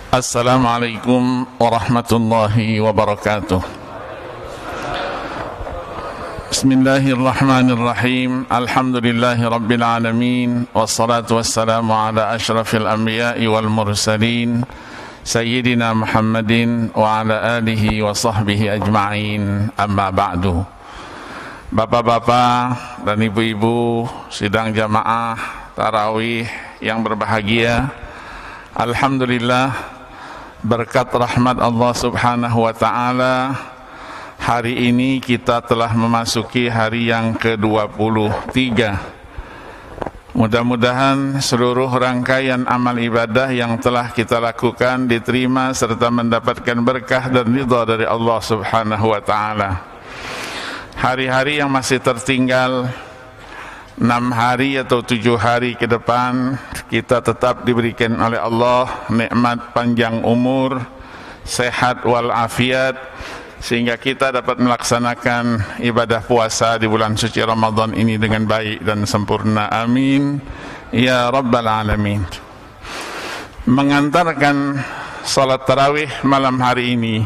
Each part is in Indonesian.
Assalamualaikum warahmatullahi wabarakatuh. Bismillahirrahmanirrahim. Alhamdulillahi rabbil alamin. Wassalatu wassalamu ala ashrafil anbiya'i wal mursalin Sayyidina Muhammadin wa ala alihi wa sahbihi ajma'in. Amma ba'du. Bapak-bapak dan ibu-ibu sidang jamaah tarawih yang berbahagia, alhamdulillah, berkat rahmat Allah subhanahu wa ta'ala, hari ini kita telah memasuki hari yang ke-23. Mudah-mudahan seluruh rangkaian amal ibadah yang telah kita lakukan diterima serta mendapatkan berkah dan ridha dari Allah subhanahu wa ta'ala. Hari-hari yang masih tertinggal 6 hari atau 7 hari ke depan, kita tetap diberikan oleh Allah nikmat panjang umur, sehat walafiat, sehingga kita dapat melaksanakan ibadah puasa di bulan suci Ramadan ini dengan baik dan sempurna. Amin ya rabbal alamin. Mengantarkan salat tarawih malam hari ini,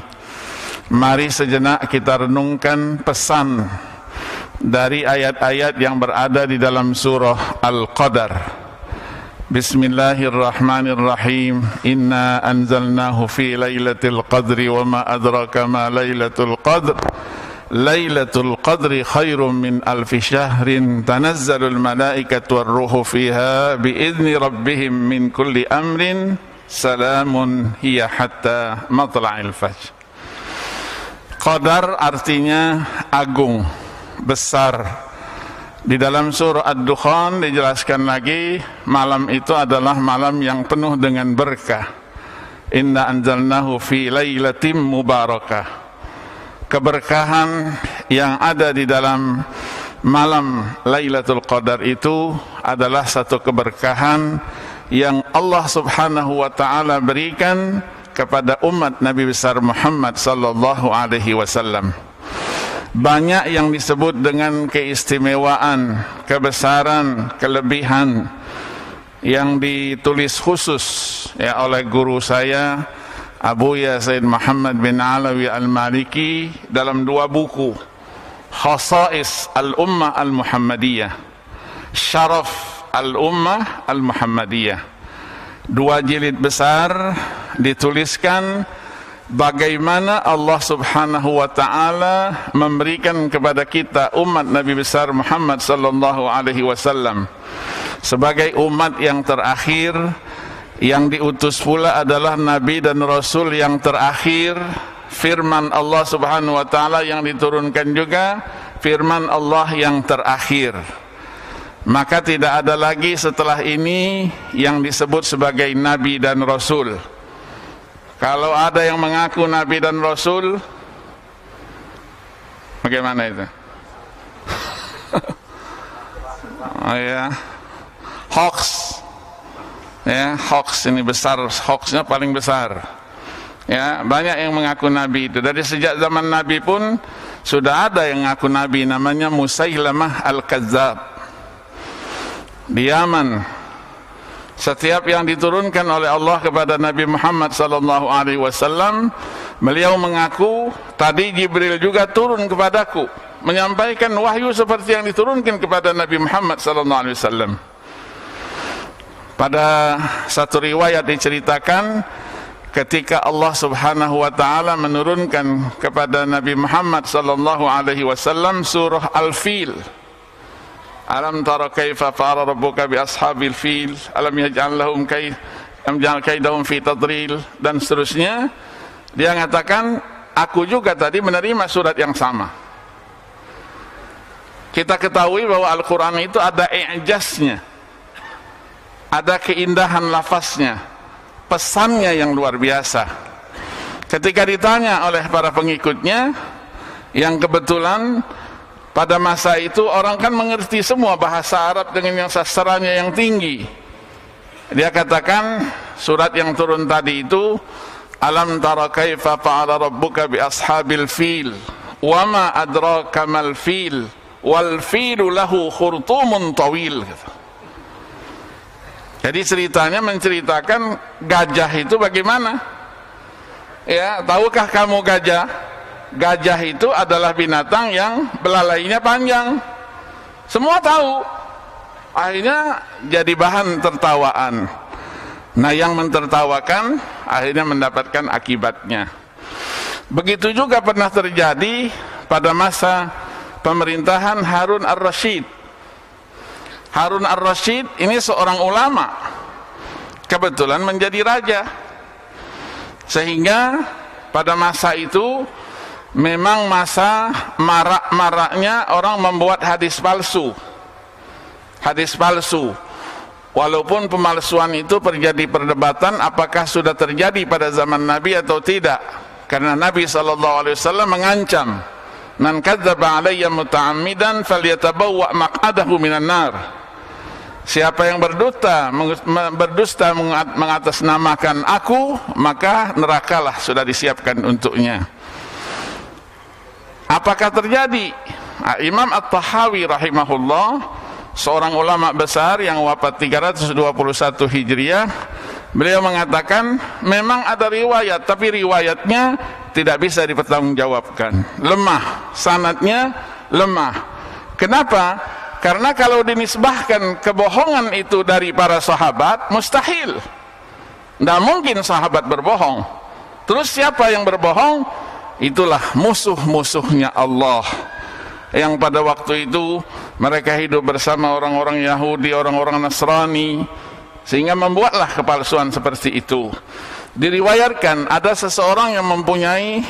mari sejenak kita renungkan pesan dari ayat-ayat yang berada di dalam surah Al-Qadar. Bismillahirrahmanirrahim. Inna anzalnahu fi lailatul qadri wa ma adraka ma lailatul qadr. Lailatul qadri khairum min alfi syahrin tanazzalul malaikatu warruhu fiha biizni rabbihim min kulli amrin salamun hiya hatta matla'il fajr. Qadar artinya agung, besar. Di dalam surah Ad-Dukhan dijelaskan lagi, malam itu adalah malam yang penuh dengan berkah. Inna anzalnahu fi lailatin mubarakah. Keberkahan yang ada di dalam malam Lailatul Qadar itu adalah satu keberkahan yang Allah subhanahu wa ta'ala berikan kepada umat Nabi besar Muhammad sallallahu alaihi wasallam. Banyak yang disebut dengan keistimewaan, kebesaran, kelebihan yang ditulis khusus oleh guru saya Abuya Sayyid Muhammad bin Alawi Al-Maliki dalam 2 buku, Khasais Al-Ummah Al-Muhammadiyah, Syaraf Al-Ummah Al-Muhammadiyah. 2 jilid besar dituliskan bagaimana Allah subhanahu wa ta'ala memberikan kepada kita umat Nabi besar Muhammad sallallahu alaihi wasallam sebagai umat yang terakhir, yang diutus pula adalah Nabi dan Rasul yang terakhir. Firman Allah subhanahu wa ta'ala yang diturunkan juga firman Allah yang terakhir. Maka tidak ada lagi setelah ini yang disebut sebagai Nabi dan Rasul. Kalau ada yang mengaku Nabi dan Rasul, bagaimana itu? Oh ya, hoax, ya, hoax ini besar, hoaxnya paling besar. Ya, banyak yang mengaku Nabi itu. Dari sejak zaman Nabi pun sudah ada yang mengaku Nabi, namanya Musailamah Al-Kadzab di Yaman. Setiap yang diturunkan oleh Allah kepada Nabi Muhammad sallallahu alaihi wasallam, beliau mengaku, tadi Jibril juga turun kepadaku menyampaikan wahyu seperti yang diturunkan kepada Nabi Muhammad sallallahu alaihi wasallam. Pada satu riwayat diceritakan, ketika Allah subhanahu wa ta'ala menurunkan kepada Nabi Muhammad sallallahu alaihi wasallam surah Al-Fil, Alam tara kaifa fa'ala rabbuka bi ashabil fil alam yaj'al lahum kaidahum fi tadlil, dan seterusnya. Dia mengatakan, aku juga tadi menerima surat yang sama. Kita ketahui bahwa Al-Quran itu ada i'jaznya, ada keindahan lafaznya, pesannya yang luar biasa. Ketika ditanya oleh para pengikutnya, yang kebetulan pada masa itu orang kan mengerti semua bahasa Arab dengan yang sastranya yang tinggi, dia katakan surat yang turun tadi itu, alam tara kaifa fa'ala rabbuka bi ashabil fil wa ma adraka mal fil wal filu lahu khurtumun tawil. Jadi ceritanya menceritakan gajah itu bagaimana. Ya, tahukah kamu gajah? Gajah itu adalah binatang yang belalainya panjang. Semua tahu. Akhirnya jadi bahan tertawaan. Nah, yang mentertawakan akhirnya mendapatkan akibatnya. Begitu juga pernah terjadi pada masa pemerintahan Harun ar-Rasyid. Harun ar-Rasyid ini seorang ulama, kebetulan menjadi raja, sehingga pada masa itu memang masa marak-maraknya orang membuat hadis palsu. Hadis palsu, walaupun pemalsuan itu terjadi perdebatan apakah sudah terjadi pada zaman Nabi atau tidak, karena Nabi SAW mengancam, man kadzdzaba alayya muta'ammidan falyatabawwa maq'adahu minan nar. Siapa yang berdusta mengatasnamakan aku, maka nerakalah sudah disiapkan untuknya. Apakah terjadi? Imam At-Tahawi rahimahullah, seorang ulama besar yang wafat 321 Hijriah, beliau mengatakan memang ada riwayat, tapi riwayatnya tidak bisa dipertanggungjawabkan, lemah, sanadnya lemah. Kenapa? Karena kalau dinisbahkan kebohongan itu dari para sahabat, mustahil. Tidak mungkin sahabat berbohong. Terus siapa yang berbohong? Itulah musuh-musuhnya Allah, yang pada waktu itu mereka hidup bersama orang-orang Yahudi, orang-orang Nasrani, sehingga membuatlah kepalsuan seperti itu. Diriwayatkan ada seseorang yang mempunyai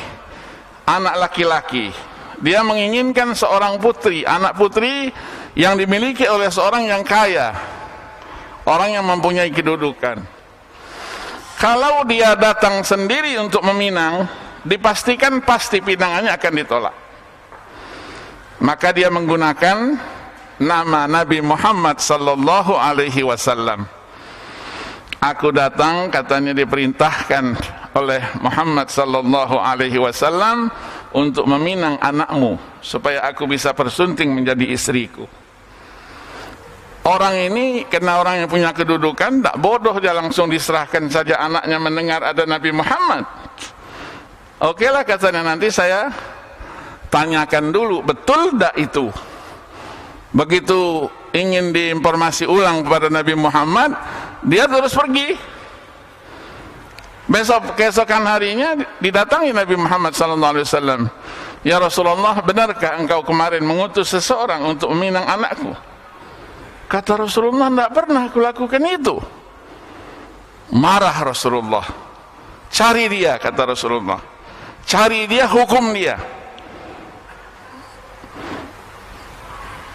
anak laki-laki. Dia menginginkan seorang putri, anak putri yang dimiliki oleh seorang yang kaya, orang yang mempunyai kedudukan. Kalau dia datang sendiri untuk meminang, dipastikan pasti pinangannya akan ditolak. Maka dia menggunakan nama Nabi Muhammad sallallahu alaihi wasallam. Aku datang, katanya diperintahkan oleh Muhammad sallallahu alaihi wasallam untuk meminang anakmu supaya aku bisa persunting menjadi istriku. Orang ini karena orang yang punya kedudukan, tak bodoh, dia langsung diserahkan saja anaknya mendengar ada Nabi Muhammad. Oke lah, katanya, nanti saya tanyakan dulu betul tak itu. Begitu ingin diinformasi ulang kepada Nabi Muhammad, dia terus pergi. Keesokan harinya didatangi Nabi Muhammad SAW. Ya Rasulullah, benarkah engkau kemarin mengutus seseorang untuk meminang anakku? Kata Rasulullah, tidak pernah aku lakukan itu. Marah Rasulullah. Cari dia, kata Rasulullah. Cari dia, hukum dia.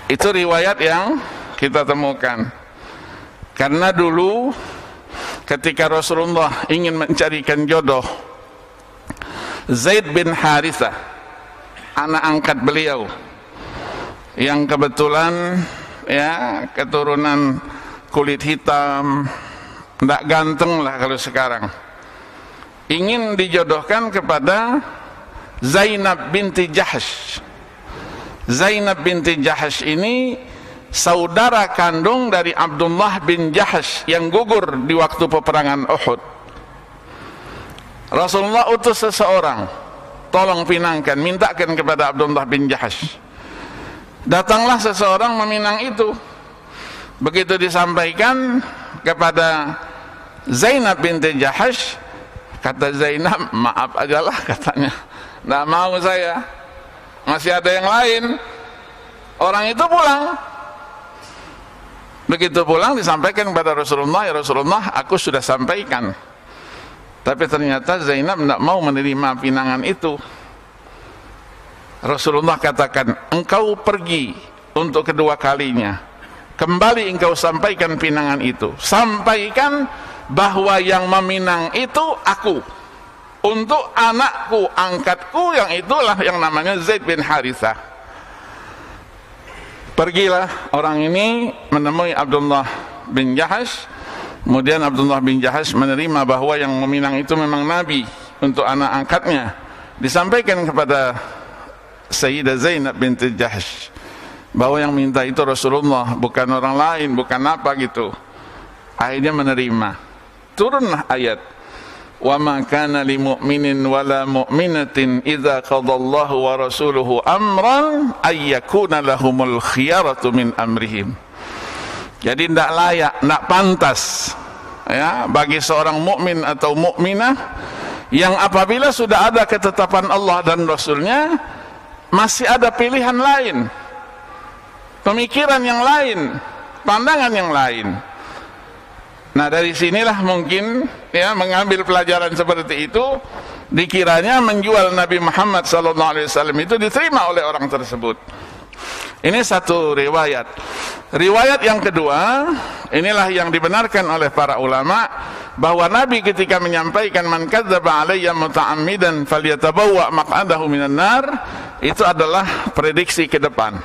Itu riwayat yang kita temukan. Karena dulu ketika Rasulullah ingin mencarikan jodoh, Zaid bin Harithah, anak angkat beliau, yang kebetulan ya keturunan kulit hitam, tidak ganteng lah kalau sekarang, ingin dijodohkan kepada Zainab binti Jahsh. Zainab binti Jahsh ini saudara kandung dari Abdullah bin Jahsh yang gugur di waktu peperangan Uhud. Rasulullah utus seseorang, tolong pinangkan, mintakan kepada Abdullah bin Jahsh. Datanglah seseorang meminang itu. Begitu disampaikan kepada Zainab binti Jahsh, kata Zainab, maaf ajalah, katanya, tidak mau saya, masih ada yang lain. Orang itu pulang. Begitu pulang disampaikan kepada Rasulullah, ya Rasulullah, aku sudah sampaikan, tapi ternyata Zainab tidak mau menerima pinangan itu. Rasulullah katakan, engkau pergi untuk kedua kalinya, kembali engkau sampaikan pinangan itu, sampaikan bahwa yang meminang itu aku, untuk anakku angkatku, yang itulah yang namanya Zaid bin Harithah. Pergilah orang ini menemui Abdullah bin Jahsh. Kemudian Abdullah bin Jahsh menerima bahwa yang meminang itu memang Nabi untuk anak angkatnya. Disampaikan kepada Sayyidah Zainab binti Jahsh bahwa yang minta itu Rasulullah, bukan orang lain, bukan apa gitu. Akhirnya menerima. Turunlah ayat, wa ma kana lil mu'minin wala mu'minatin idza qadallahu wa rasuluhu amran ay yakuna lahumul khiyaratu min amrihim. Jadi tidak layak, tidak pantas ya bagi seorang mukmin atau mukminah yang apabila sudah ada ketetapan Allah dan Rasulnya masih ada pilihan lain, pemikiran yang lain, pandangan yang lain. Nah, dari sinilah mungkin ya mengambil pelajaran seperti itu, dikiranya menjual Nabi Muhammad SAW itu diterima oleh orang tersebut. Ini satu riwayat. Riwayat yang kedua, inilah yang dibenarkan oleh para ulama, bahwa Nabi ketika menyampaikan man kadzdzaba alayya muta'ammidan falyatabawwa maq'adahu minan nar, itu adalah prediksi ke depan.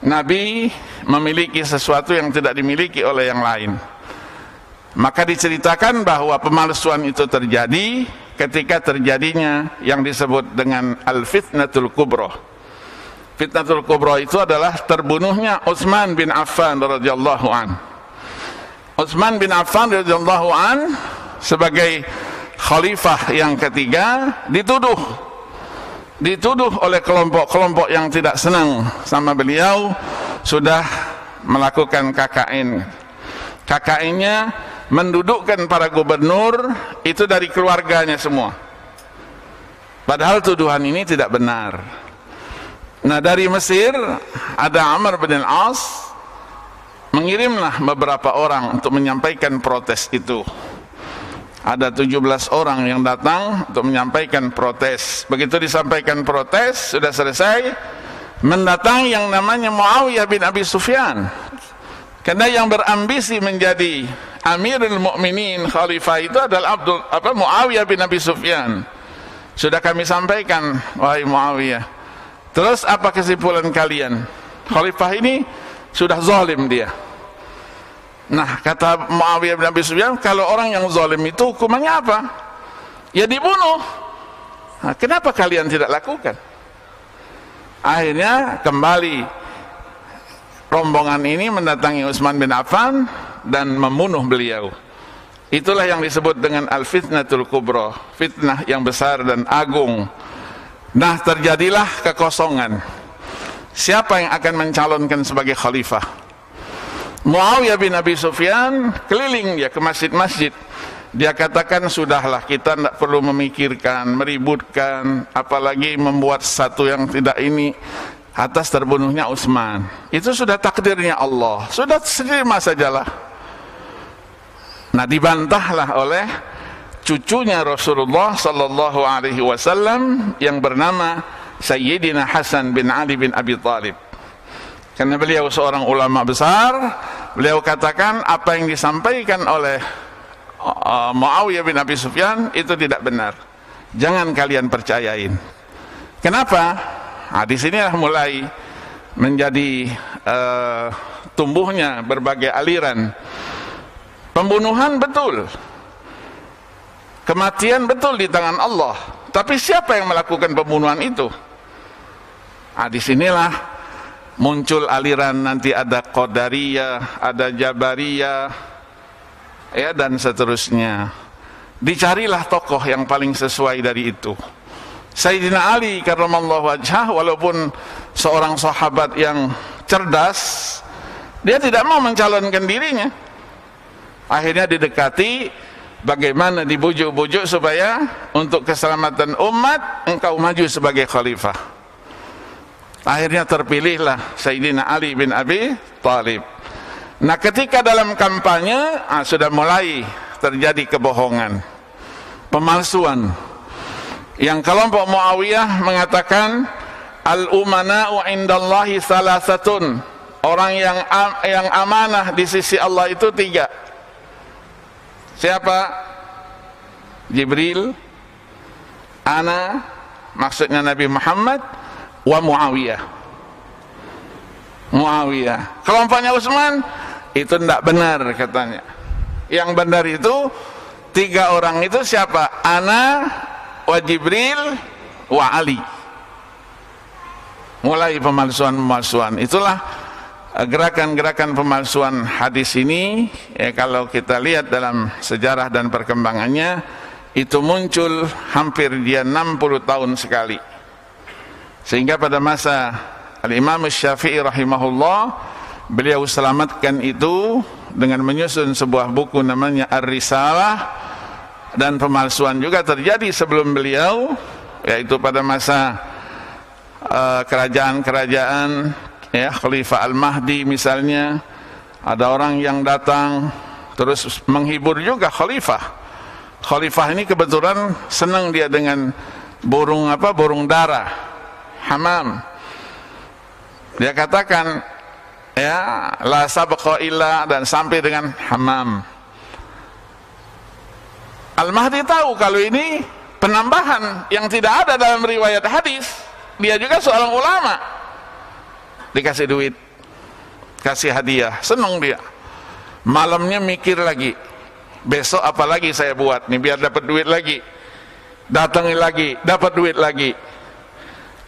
Nabi memiliki sesuatu yang tidak dimiliki oleh yang lain. Maka diceritakan bahwa pemalsuan itu terjadi ketika terjadinya yang disebut dengan al-fitnatul kubra. Fitnatul kubra itu adalah terbunuhnya Utsman bin Affan radhiyallahu an. Utsman bin Affan radhiyallahu an sebagai khalifah yang ketiga dituduh oleh kelompok-kelompok yang tidak senang sama beliau sudah melakukan KKN. KKN-nya mendudukkan para gubernur itu dari keluarganya semua. Padahal tuduhan ini tidak benar. Nah, dari Mesir ada Amr bin al-As, mengirimlah beberapa orang untuk menyampaikan protes itu. Ada 17 orang yang datang untuk menyampaikan protes. Begitu disampaikan protes, sudah selesai, mendatang yang namanya Muawiyah bin Abi Sufyan. Karena yang berambisi menjadi Amirul Mukminin khalifah itu adalah Muawiyah bin Abi Sufyan. Sudah kami sampaikan, wahai Muawiyah, terus apa kesimpulan kalian? Khalifah ini sudah zalim dia. Nah, kata Muawiyah bin Abi Sufyan, kalau orang yang zalim itu hukumannya apa? Ya dibunuh. Nah, kenapa kalian tidak lakukan? Akhirnya kembali rombongan ini mendatangi Utsman bin Affan dan membunuh beliau. Itulah yang disebut dengan al-fitnatul kubra, fitnah yang besar dan agung. Nah, terjadilah kekosongan. Siapa yang akan mencalonkan sebagai khalifah? Muawiyah bin Abi Sufyan keliling dia ke masjid-masjid. Dia katakan, sudahlah, kita tidak perlu memikirkan, meributkan, apalagi membuat satu yang tidak ini. Atas terbunuhnya Utsman, itu sudah takdirnya Allah, sudah terima sajalah. Nah, dibantahlah oleh cucunya Rasulullah sallallahu alaihi wasallam yang bernama Sayyidina Hasan bin Ali bin Abi Thalib. Karena beliau seorang ulama besar, beliau katakan apa yang disampaikan oleh Muawiyah bin Abi Sufyan itu tidak benar. Jangan kalian percayain. Kenapa? Nah, di sinilah mulai menjadi tumbuhnya berbagai aliran. Pembunuhan betul, kematian betul di tangan Allah. Tapi siapa yang melakukan pembunuhan itu? Nah, di sinilah muncul aliran, nanti ada Qadariyah, ada Jabariyah, ya, dan seterusnya. Dicarilah tokoh yang paling sesuai dari itu. Sayyidina Ali karramallahu wajhah, walaupun seorang sahabat yang cerdas, dia tidak mau mencalonkan dirinya. Akhirnya didekati, bagaimana dibujuk-bujuk supaya untuk keselamatan umat engkau maju sebagai khalifah. Akhirnya terpilihlah Sayyidina Ali bin Abi Thalib. Nah, ketika dalam kampanye sudah mulai terjadi kebohongan, pemalsuan. Yang kelompok Muawiyah mengatakan al-umana'u indallahi salasatun, orang yang amanah di sisi Allah itu 3. Siapa? Jibril, ana, maksudnya Nabi Muhammad, wa Muawiyah. Muawiyah. Kelompoknya Utsman itu tidak benar katanya. Yang benar itu 3 orang itu siapa? Ana, wa Jibril, wa Ali. Mulai pemalsuan-pemalsuan. Itulah gerakan-gerakan pemalsuan hadis ini, ya, kalau kita lihat dalam sejarah dan perkembangannya, itu muncul hampir dia 60 tahun sekali. Sehingga pada masa Al-Imam Syafi'i rahimahullah, beliau selamatkan itu dengan menyusun sebuah buku namanya Ar-Risalah. Dan pemalsuan juga terjadi sebelum beliau, yaitu pada masa kerajaan-kerajaan, ya, Khalifah Al-Mahdi misalnya, ada orang yang datang terus menghibur juga khalifah. Khalifah ini kebetulan senang dia dengan burung dara, hamam. Dia katakan, ya, la sabqa illa, dan sampai dengan hamam. Al-Mahdi tahu kalau ini penambahan yang tidak ada dalam riwayat hadis. Dia juga seorang ulama. Dikasih duit, kasih hadiah, senang dia. Malamnya mikir lagi, besok apa lagi saya buat nih biar dapat duit lagi. Datangi lagi, dapat duit lagi.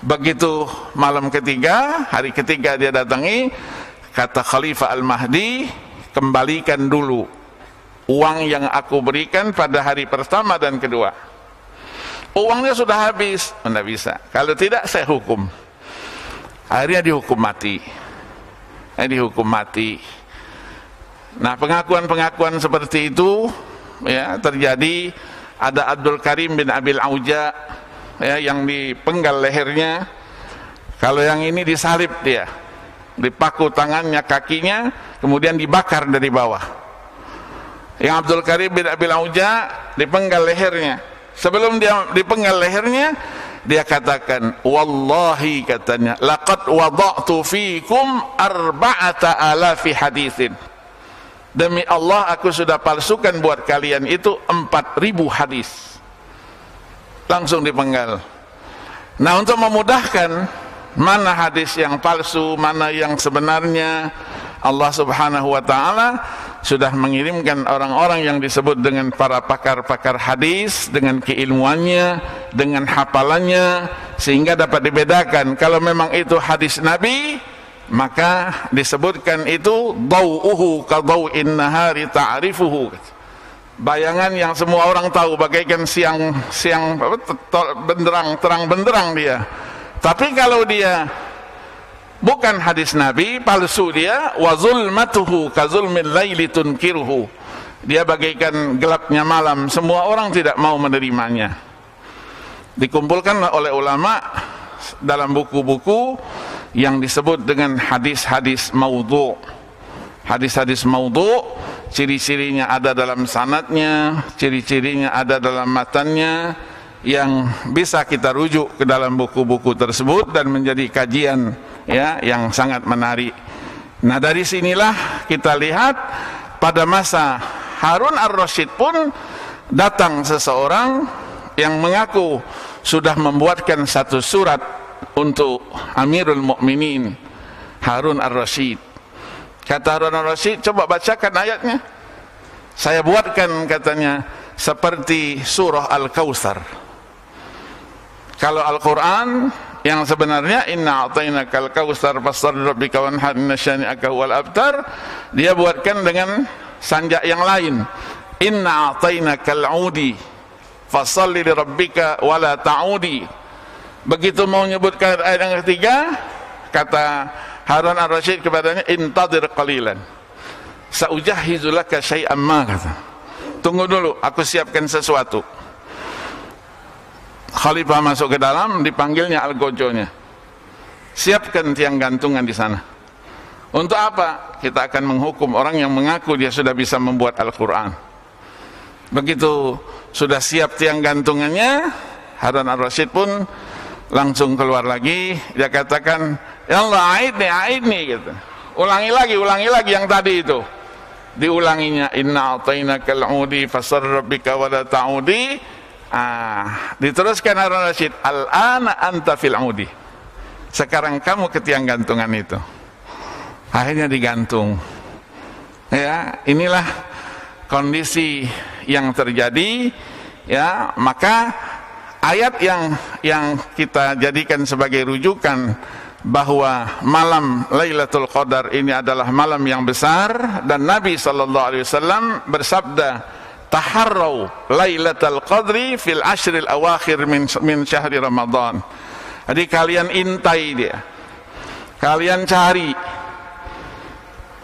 Begitu malam ketiga, hari ketiga dia datangi, kata Khalifah Al-Mahdi, kembalikan dulu uang yang aku berikan pada hari pertama dan kedua. Uangnya sudah habis. Tidak bisa, kalau tidak saya hukum. Akhirnya dihukum mati. Nah, pengakuan-pengakuan seperti itu, ya, terjadi. Ada Abdul Karim bin Abil Auja, ya, yang dipenggal lehernya. Kalau yang ini disalib dia, dipaku tangannya, kakinya, kemudian dibakar dari bawah. Yang Abdul Karim bin Abil Auja dipenggal lehernya. Sebelum dia dipenggal lehernya, dia katakan, wallahi, katanya, laqad wada'tu fikum 4,000 hadisin. Demi Allah, aku sudah palsukan buat kalian itu 4.000 hadis. Langsung dipenggal. Nah, untuk memudahkan mana hadis yang palsu, mana yang sebenarnya, Allah Subhanahu wa ta'ala sudah mengirimkan orang-orang yang disebut dengan para pakar-pakar hadis, dengan keilmuannya, dengan hafalannya, sehingga dapat dibedakan. Kalau memang itu hadis Nabi, maka disebutkan itu daw'uhu ka daw'in nahari ta'rifuhu. Bayangan yang semua orang tahu, bagaikan siang benderang, terang benderang dia. Tapi kalau dia bukan hadis Nabi, palsu dia, wa zulmatuhu ka zulmil laili tunkiruhu. Dia bagaikan gelapnya malam, semua orang tidak mau menerimanya. Dikumpulkan oleh ulama dalam buku-buku yang disebut dengan hadis-hadis maudhu. Hadis-hadis maudhu, ciri-cirinya ada dalam sanadnya, ciri-cirinya ada dalam matannya, yang bisa kita rujuk ke dalam buku-buku tersebut dan menjadi kajian, ya, yang sangat menarik. Nah, dari sinilah kita lihat pada masa Harun ar-Rasyid pun datang seseorang yang mengaku sudah membuatkan satu surat untuk Amirul Mukminin Harun ar-Rasyid. Kata Harun ar-Rasyid, coba bacakan ayatnya. Saya buatkan, katanya, seperti surah Al-Kautsar. Kalau Al-Quran yang sebenarnya inna a'tainakal kautsar fassalli lirabbika wanhar inna syani'aka huwal abtar, dia buatkan dengan sanjak yang lain. Inna a'tainakal 'udi fassalli lirabbika wala ta'udi. Begitu mau menyebutkan ayat yang ketiga, kata Harun ar-Rasyid kepadanya, intadir qalilan sa'ujahizu laka syai'an ma, kata. Tunggu dulu, aku siapkan sesuatu. Khalifah masuk ke dalam, dipanggilnya algojonya. Siapkan tiang gantungan di sana. Untuk apa? Kita akan menghukum orang yang mengaku dia sudah bisa membuat Al-Quran. Begitu sudah siap tiang gantungannya, Harun ar-Rasyid pun langsung keluar lagi. Dia katakan, ya Allah, aidni, gitu. Ulangi lagi yang tadi itu. Diulanginya, inna a'tainakal 'udi fassalli lirabbika wala ta'udi. Diteruskan Harun ar-Rasyid, al-ana anta fil 'udi. Sekarang kamu ke tiang gantungan itu. Akhirnya digantung. Ya, inilah kondisi yang terjadi. Ya, maka ayat yang kita jadikan sebagai rujukan bahwa malam Lailatul Qadar ini adalah malam yang besar, dan Nabi sallallahu alaihi wasallam bersabda, taharrau Lailatul Qadri fil ashril awakhir min syahri Ramadan. Jadi kalian intai dia, kalian cari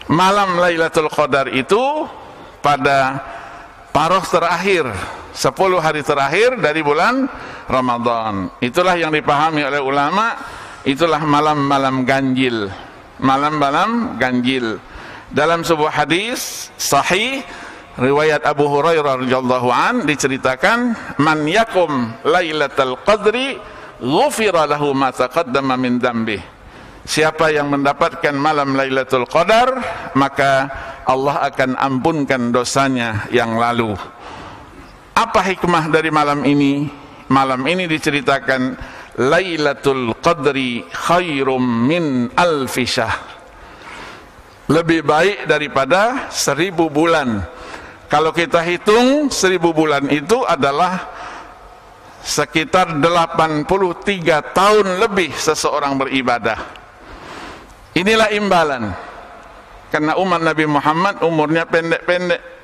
malam Lailatul Qadar itu pada paruh terakhir, 10 hari terakhir dari bulan Ramadan. Itulah yang dipahami oleh ulama, itulah malam-malam ganjil, malam-malam ganjil. Dalam sebuah hadis sahih riwayat Abu Hurairah radhiyallahu an diceritakan, man yakum Lailatul Qadri ghufira lahu ma taqaddama min dzambi. Siapa yang mendapatkan malam Lailatul Qadar, maka Allah akan ampunkan dosanya yang lalu. Apa hikmah dari malam ini? Malam ini diceritakan Lailatul Qadri khairum min alfi syahr. Lebih baik daripada 1000 bulan. Kalau kita hitung 1000 bulan itu adalah sekitar 83 tahun lebih seseorang beribadah. Inilah imbalan. Karena umat Nabi Muhammad umurnya pendek-pendek.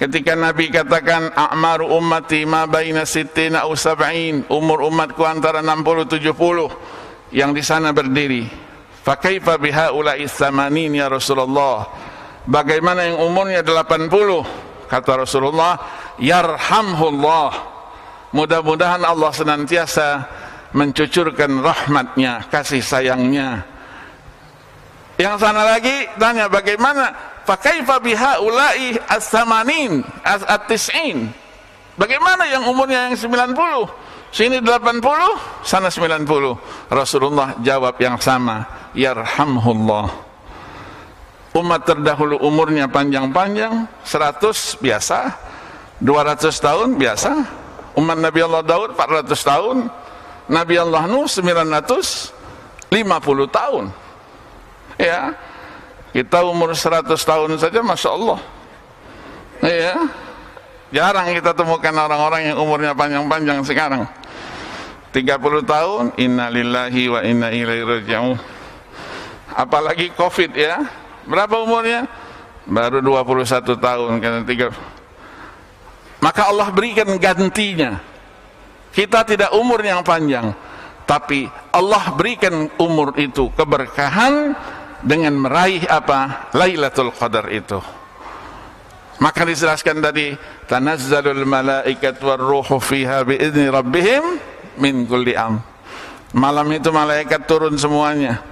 Ketika Nabi katakan a'maru ummati ma baina sittina aw sab'in, umur umatku antara 60-70, yang di sana berdiri. Fa kaifa bihaula'i tsamanin ya Rasulullah? Bagaimana yang umurnya 80? Kata Rasulullah, yarhamhullah. Mudah-mudahan Allah senantiasa mencucurkan rahmatnya, kasih sayangnya. Yang sana lagi tanya, bagaimana fakaifa bihaula'i as-samanin at-tis'in? Bagaimana yang umurnya yang 90? Sini 80, sana 90. Rasulullah jawab yang sama, yarhamhullah. Umat terdahulu umurnya panjang-panjang, 100 biasa, 200 tahun biasa. Umat Nabi Allah Daud 400 tahun, Nabi Allah Nuh 950 tahun. Ya, kita umur 100 tahun saja, masya Allah. Ya, jarang kita temukan orang-orang yang umurnya panjang-panjang sekarang. 30 tahun, inna lillahi wa inna ilaihi raji'un. Apalagi COVID ya, berapa umurnya? Baru 21 tahun, kan 3. Maka Allah berikan gantinya. Kita tidak umur yang panjang, tapi Allah berikan umur itu keberkahan dengan meraih apa? Lailatul Qadar itu. Maka dijelaskan tadi, tanazzalul malaikat war ruhu fiha biizni rabbihim min kulli am. Malam itu malaikat turun semuanya.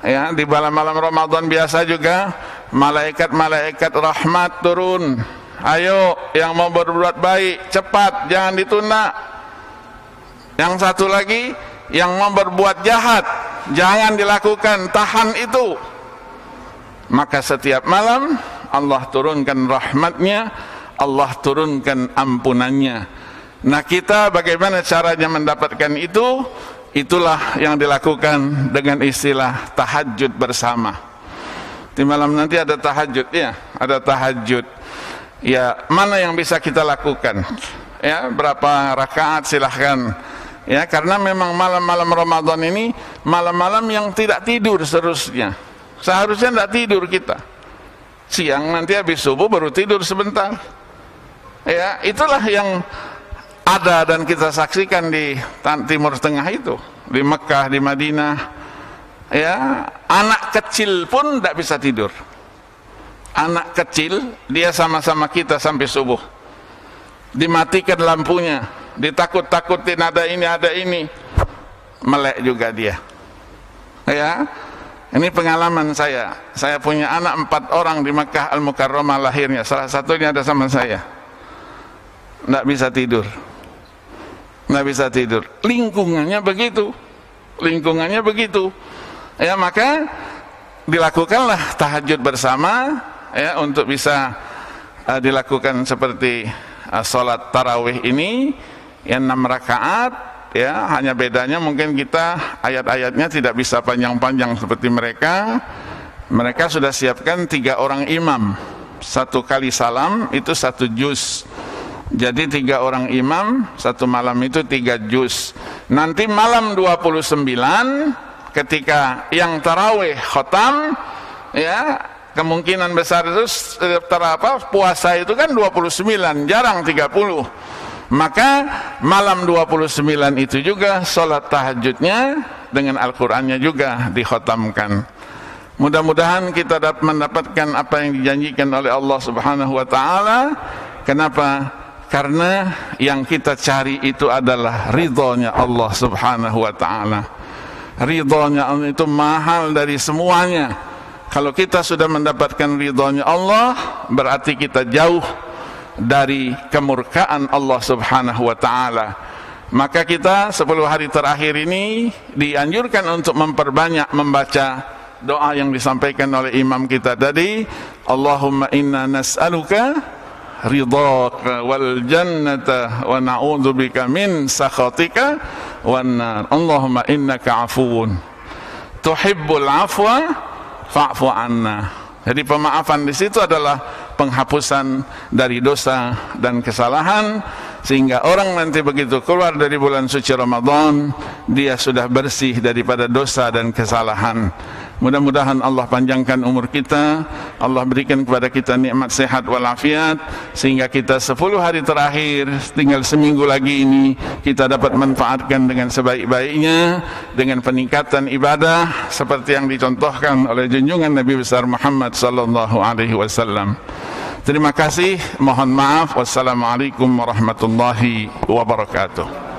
Ya, di malam-malam Ramadan biasa juga malaikat-malaikat rahmat turun. Ayo yang mau berbuat baik cepat, jangan ditunda. Yang satu lagi, yang mau berbuat jahat jangan dilakukan, tahan itu. Maka setiap malam Allah turunkan rahmatnya, Allah turunkan ampunannya. Nah, kita bagaimana caranya mendapatkan itu? Itulah yang dilakukan dengan istilah tahajud bersama. Di malam nanti ada tahajud ya, ada tahajud. Ya, mana yang bisa kita lakukan? Ya, berapa rakaat silahkan. Ya, karena memang malam-malam Ramadan ini malam-malam yang tidak tidur seharusnya. Seharusnya tidak tidur kita. Siang nanti habis subuh baru tidur sebentar. Ya, itulah yang ada dan kita saksikan di Timur Tengah itu, di Mekah, di Madinah. Ya, anak kecil pun tidak bisa tidur. Anak kecil, dia sama-sama kita sampai subuh. Dimatikan lampunya, ditakut-takutin ada ini, melek juga dia. Ya, ini pengalaman saya. Saya punya anak 4 orang di Mekah Al-Mukarramah lahirnya. Salah satunya ada sama saya. Nggak bisa tidur. Nggak bisa tidur. Lingkungannya begitu. Ya, maka dilakukanlah tahajud bersama. Ya, untuk bisa dilakukan seperti sholat tarawih ini yang 6 rakaat. Ya, hanya bedanya mungkin kita ayat-ayatnya tidak bisa panjang-panjang seperti mereka. Mereka sudah siapkan 3 orang imam, 1 kali salam itu 1 juz. Jadi 3 orang imam, 1 malam itu 3 juz. Nanti malam 29 ketika yang tarawih khatam, ya kemungkinan besar itu puasa itu kan 29, jarang 30. Maka malam 29 itu juga salat tahajudnya dengan Al-Qur'annya juga dikhatamkan. Mudah-mudahan kita dapat mendapatkan apa yang dijanjikan oleh Allah Subhanahu wa taala. Kenapa? Karena yang kita cari itu adalah ridhonya Allah Subhanahu wa taala. Ridhonya Allah itu mahal dari semuanya. Kalau kita sudah mendapatkan ridhonya Allah, berarti kita jauh dari kemurkaan Allah Subhanahu wa taala. Maka kita 10 hari terakhir ini dianjurkan untuk memperbanyak membaca doa yang disampaikan oleh imam kita tadi. Allahumma inna nas'aluka ridhaka wal jannata wa na'udzubika min sakhatika wan nar. Allahumma innaka afuwun tuhibbul afwa fa'fu anna. Jadi pemaafan di situ adalah penghapusan dari dosa dan kesalahan, sehingga orang nanti begitu keluar dari bulan suci Ramadan, dia sudah bersih daripada dosa dan kesalahan. Mudah-mudahan Allah panjangkan umur kita, Allah berikan kepada kita nikmat sehat walafiat, sehingga kita 10 hari terakhir, tinggal seminggu lagi ini, kita dapat manfaatkan dengan sebaik-baiknya, dengan peningkatan ibadah seperti yang dicontohkan oleh junjungan Nabi besar Muhammad sallallahu alaihi wasallam. Terima kasih, mohon maaf. Wassalamualaikum warahmatullahi wabarakatuh.